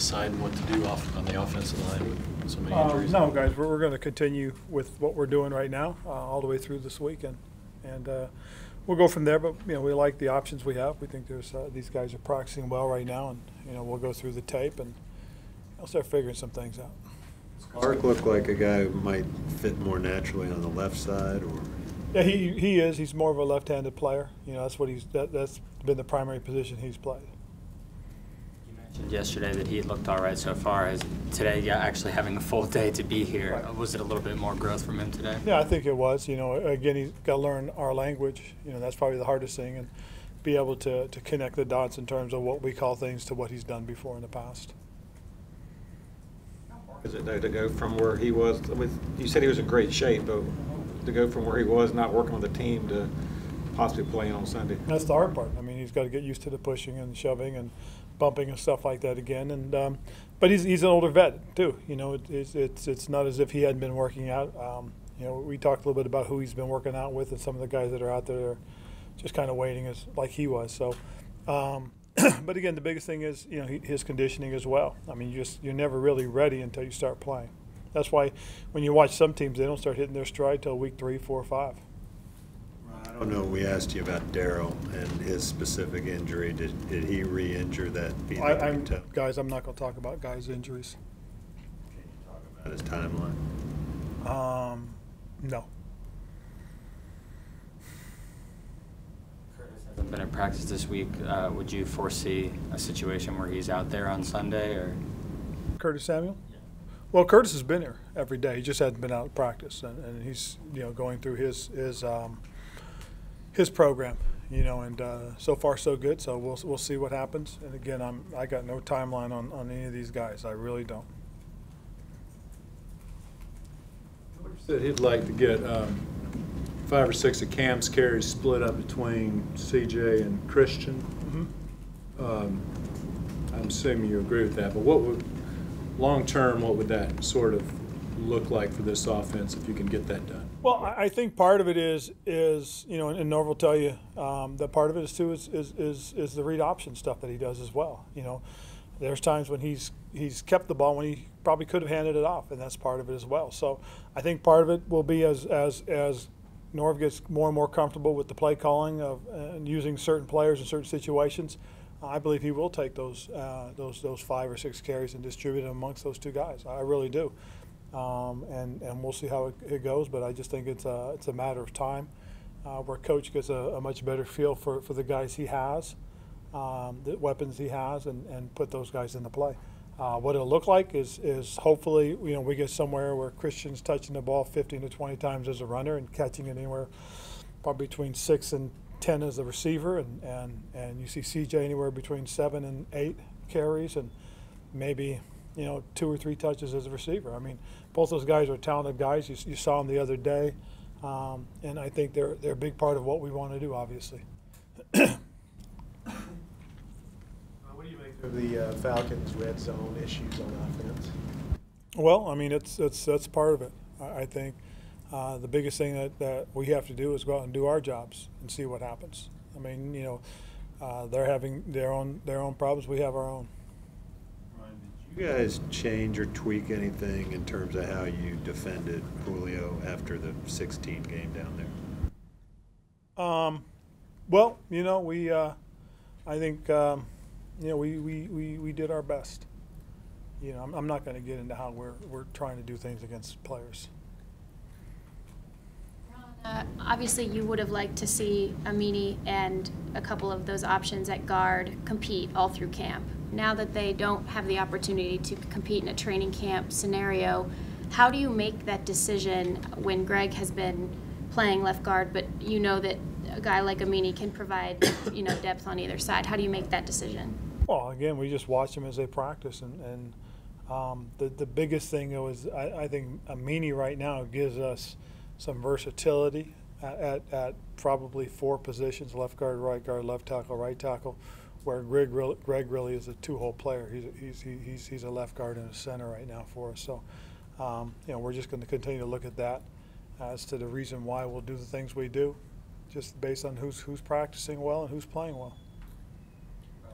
deciding what to do on the offensive line with so many injuries? No, guys, we're going to continue with what we're doing right now all the way through this weekend, and we'll go from there. But we like the options we have. We think there's these guys are practicing well right now, and we'll go through the tape and I'll start figuring some things out. Clark looked like a guy who might fit more naturally on the left side, or? Yeah, he is. He's more of a left-handed player. That's what that's been the primary position he's played. You mentioned yesterday that he looked all right so far. Is today actually having a full day to be here? Right. Was it a little bit more growth from him today? Yeah, I think it was. Again, he's got to learn our language. That's probably the hardest thing, and be able to connect the dots in terms of what we call things to what he's done before in the past. Is it to go from where he was you said he was in great shape, but to go from where he was not working with the team to possibly playing on Sunday? That's the hard part. I mean, he's got to get used to the pushing and shoving and bumping and stuff like that again. And but he's an older vet too. It's not as if he hadn't been working out. We talked a little bit about who he's been working out with, and some of the guys that are out there are just kind of waiting like he was. So. But again, the biggest thing is his conditioning as well. I mean, you're never really ready until you start playing. That's why when you watch some teams, they don't start hitting their stride till week 3, 4, 5. I don't know. We asked you about Darryl and his specific injury. Did he re-injure that? Guys, I'm not going to talk about guys' injuries. Can you talk about his timeline? No. Hasn't been in practice this week. Would you foresee a situation where he's out there on Sunday, or Curtis Samuel? Yeah. Well, Curtis has been here every day. He just hasn't been out of practice, and he's going through his program. And so far so good. So we'll see what happens. And again, I got no timeline on any of these guys. I really don't. Coach said he'd like to get 5 or 6 of Cam's carries split up between CJ and Christian. Mm-hmm. I'm assuming you agree with that, but long term, what would that sort of look like for this offense if you can get that done? Well, I think part of it is and Norv will tell you that part of it is too is the read option stuff that he does as well. There's times when he's kept the ball when he probably could have handed it off, and that's part of it as well. So I think part of it will be as Norv gets more and more comfortable with the play calling and using certain players in certain situations. I believe he will take those 5 or 6 carries and distribute them amongst those 2 guys. I really do, and we'll see how it goes. But I just think it's a matter of time where Coach gets a much better feel for the guys he has, the weapons he has, and put those guys into play. What it'll look like is hopefully we get somewhere where Christian's touching the ball 15 to 20 times as a runner and catching it anywhere probably between 6 and 10 as a receiver, and you see CJ anywhere between 7 and 8 carries, and maybe 2 or 3 touches as a receiver. I mean, both those guys are talented guys. You saw them the other day, and I think they're a big part of what we want to do, obviously. What do you make of the Falcons' red zone issues on offense? Well, I mean, that's part of it. I think the biggest thing that we have to do is go out and do our jobs and see what happens. I mean, they're having their own problems. We have our own. Ryan, did you guys change or tweak anything in terms of how you defended Julio after the 16 game down there? Well, I think we did our best. I'm not going to get into how we're trying to do things against players. Obviously, you would have liked to see Amini and a couple of those options at guard compete all through camp. Now that they don't have the opportunity to compete in a training camp scenario, how do you make that decision when Greg has been playing left guard, but you know that a guy like Amini can provide depth on either side? How do you make that decision? Well, again, we just watch them as they practice, and the biggest thing is I think Amini right now gives us some versatility at probably 4 positions: left guard, left tackle, right tackle. Where Greg really is a 2-hole player. He's a left guard and a center right now for us. So, we're just going to continue to look at that as to the reason why we'll do the things we do, just based on who's practicing well and who's playing well.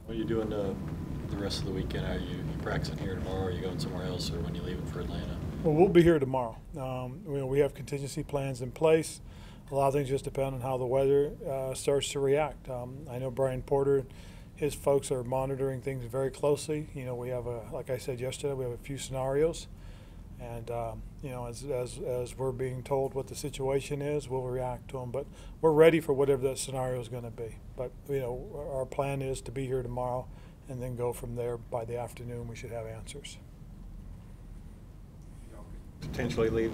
What are you doing the rest of the weekend? Are you practicing here tomorrow? Or are you going somewhere else, or when you leaving for Atlanta? Well, we'll be here tomorrow. We have contingency plans in place. A lot of things just depend on how the weather starts to react. I know Brian Porter, his folks are monitoring things very closely. You know, we have like I said yesterday, we have a few scenarios, and you know, as we're being told what the situation is, we'll react to them. But we're ready for whatever that scenario is going to be. But you know, our plan is to be here tomorrow, and then go from there. By the afternoon, we should have answers. Potentially leave,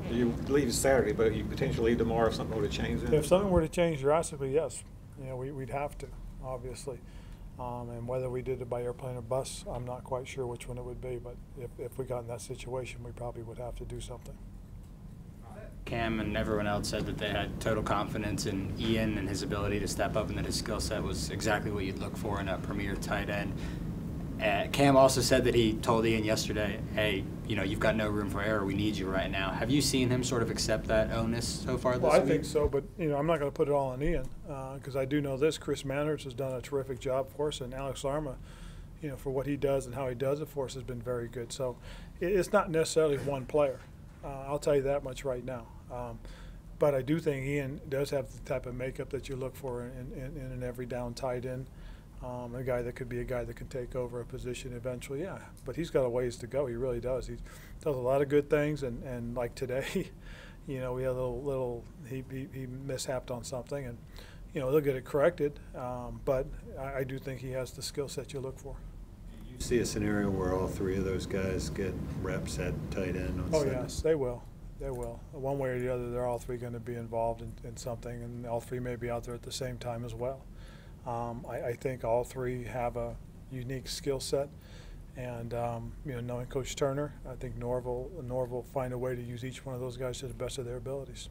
you leave Saturday, but you potentially leave tomorrow if something were to change then? If something were to change drastically, yes. You know, we'd have to, obviously. And whether we did it by airplane or bus, I'm not quite sure which one it would be. But if we got in that situation, we probably would have to do something. Cam and everyone else said that they had total confidence in Ian and his ability to step up, and that his skill set was exactly what you'd look for in a premier tight end. Cam also said that he told Ian yesterday, hey, you know, you've got no room for error. We need you right now. Have you seen him sort of accept that onus so far this week? Well, I think so, but, you know, I'm not going to put it all on Ian because I do know this. Chris Manners has done a terrific job for us, and Alex Larma, you know, for what he does and how he does it for us has been very good. So it's not necessarily one player. I'll tell you that much right now. But I do think Ian does have the type of makeup that you look for in an every down tight end. A guy that could be a guy that can take over a position eventually, yeah. But he's got a ways to go. He really does. He does a lot of good things, and like today, you know, we had he mishapped on something, and you know, they'll get it corrected. But I do think he has the skill set you look for. Do you see a scenario where all three of those guys get reps at tight end on Sunday? Oh yes, they will. They will. One way or the other, they're all three going to be involved in something, and all three may be out there at the same time as well. I think all three have a unique skill set, and you know, knowing Coach Turner, I think Norv will find a way to use each one of those guys to the best of their abilities.